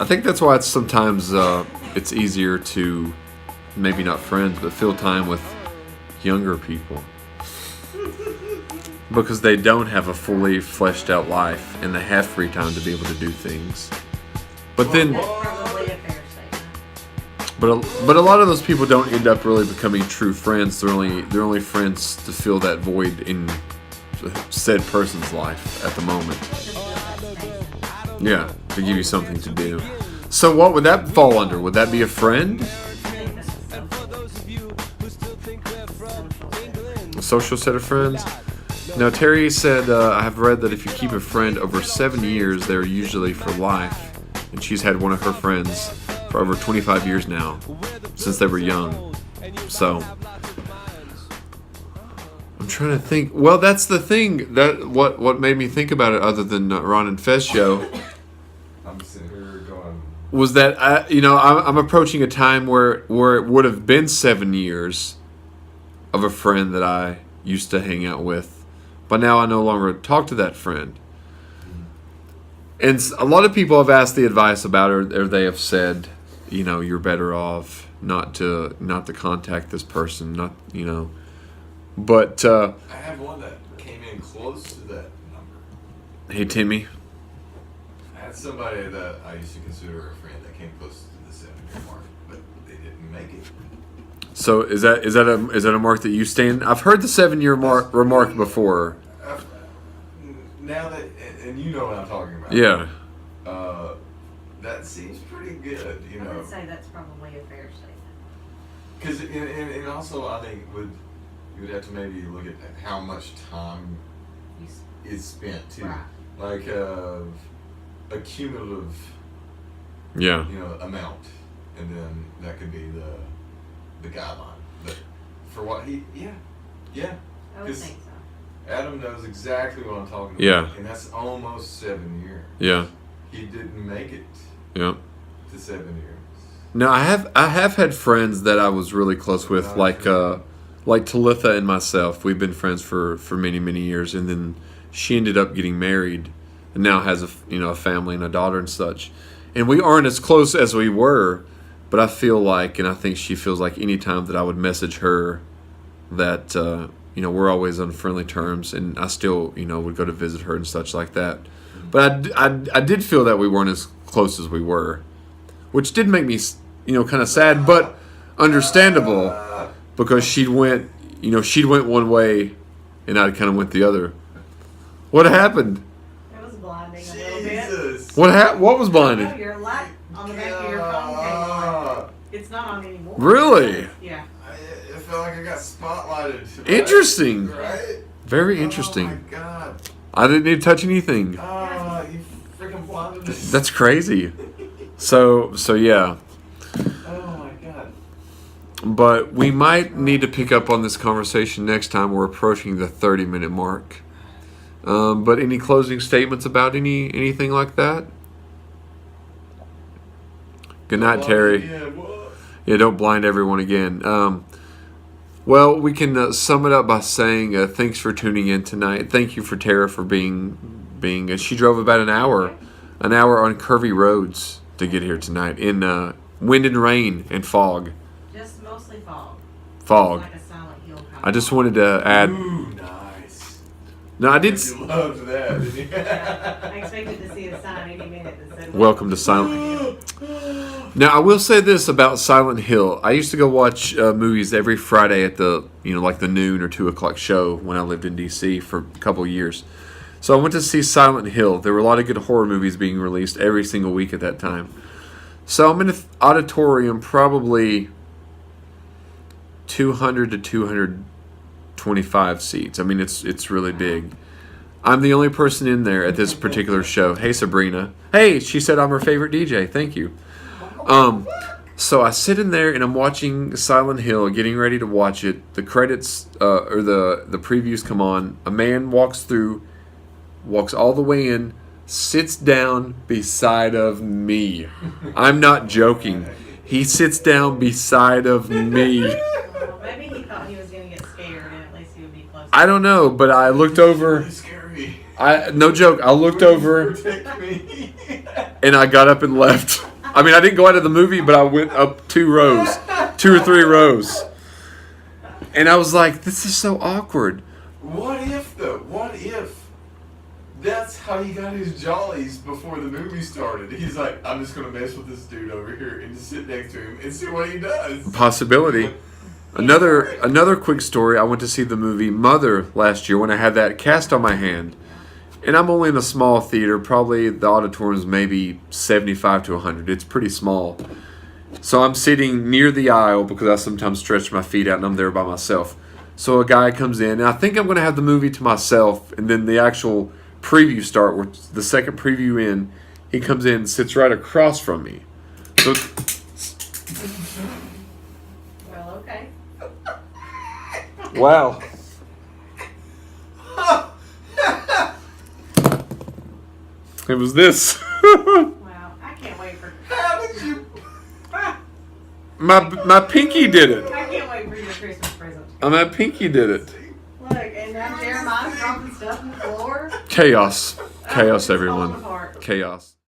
I think that's why it's sometimes it's easier to maybe not friends, but fill time with younger people. Because they don't have a fully fleshed out life and they have free time to be able to do things. But then, That's probably a fair statement. but a lot of those people don't end up really becoming true friends. They're only friends to fill that void in said person's life at the moment. Yeah, to give you something to do. So what would that fall under? Would that be a friend? A social set of friends? Now, Terry said, I have read that if you keep a friend over 7 years, they're usually for life. And she's had one of her friends for over 25 years now, since they were young. So, I'm trying to think. Well, that's the thing. That what made me think about it, other than Ron and Fez show, I'm sitting here going, was that I'm approaching a time where it would have been 7 years of a friend that I used to hang out with. But now I no longer talk to that friend. And a lot of people have asked the advice about it, or they have said, you're better off not to contact this person, But I have one that came in close to that number. Hey, Timmy. I had somebody that I used to consider a friend that came close to the 7-year mark, but they didn't make it. So is that a mark that you stand? I've heard the 7-year remark before. Now that, and you know what I'm talking about. Yeah. That seems pretty good, I would say that's probably a fair statement. Because and also I think you would have to maybe look at how much time is spent too, Right. like a cumulative, Yeah. amount, and then that could be the guideline. But for what I would 'Cause think so. Adam knows exactly what I'm talking about. Yeah. And that's almost 7 years. Yeah. He didn't make it Yeah. to 7 years. No, I have had friends that I was really close with, like Talitha and myself. We've been friends for many, many years, and then she ended up getting married, and now has a family and a daughter and such. And we aren't as close as we were, but I feel like, and I think she feels like, any time that I would message her, that we're always on friendly terms, and I still would go to visit her and such like that. But I did feel that we weren't as close as we were, which did make me kind of sad, but understandable, because she went one way and I kind of went the other. What happened? It was blinding a little bit. Jesus. What was Oh, blinded? your light on the back of your phone came on. It's not on anymore. Really? Yeah. I felt like I got spotlighted. Right? Interesting. Right? Very Oh interesting. my God. I didn't need to touch anything. Oh, you freaking blinded us. That's crazy. So yeah. Oh my God. But we might need to pick up on this conversation next time. We're approaching the 30-minute mark. But any closing statements about anything like that? Good night, Terry. Yeah, what? Yeah, don't blind everyone again. Well, we can sum it up by saying thanks for tuning in tonight. Thank you for Tara for being. She drove about an hour on curvy roads to get here tonight in wind and rain and fog. Just mostly fog. Fog. Like a silent hill kind I just wanted to add. Ooh, nice. No, I did. You loved that, didn't you? I expected to see a sign any minute that said Welcome to Silent. Now, I will say this about Silent Hill. I used to go watch movies every Friday at the like the noon or 2 o'clock show when I lived in D.C. for a couple of years. So I went to see Silent Hill. There were a lot of good horror movies being released every single week at that time. So I'm in an auditorium, probably 200 to 225 seats. I mean, it's really big. I'm the only person in there at this particular show. Hey, Sabrina. Hey, she said I'm her favorite DJ. Thank you. So I sit in there and I'm watching Silent Hill, getting ready to watch it. The credits or the previews come on. A man walks all the way in, sits down beside of me. I'm not joking. He sits down beside of me. Well, maybe he thought he was going to get scared, and at least he would be close. I don't know, but I looked over. Really scary. No joke. I looked over Protect me. and I got up and left. I mean, I didn't go out of the movie, but I went up 2 rows, 2 or 3 rows. And I was like, this is so awkward. What if, though? What if that's how he got his jollies before the movie started? He's like, I'm just going to mess with this dude over here and just sit next to him and see what he does. Possibility. Another quick story. I went to see the movie Mother last year when I had that cast on my hand. And I'm only in a small theater. Probably the auditorium's maybe 75 to 100. It's pretty small. So I'm sitting near the aisle because I sometimes stretch my feet out and I'm there by myself. So a guy comes in and I think I'm going to have the movie to myself, and then the actual preview start, where the second preview in, he comes in and sits right across from me. So Well, okay. wow. It was this. Wow, I can't wait for. How did you? My pinky did it. I can't wait for your Christmas present. My pinky did it. Look, and now Jeremiah's dropping stuff on the floor. Chaos. Chaos, It's falling everyone. apart. Chaos.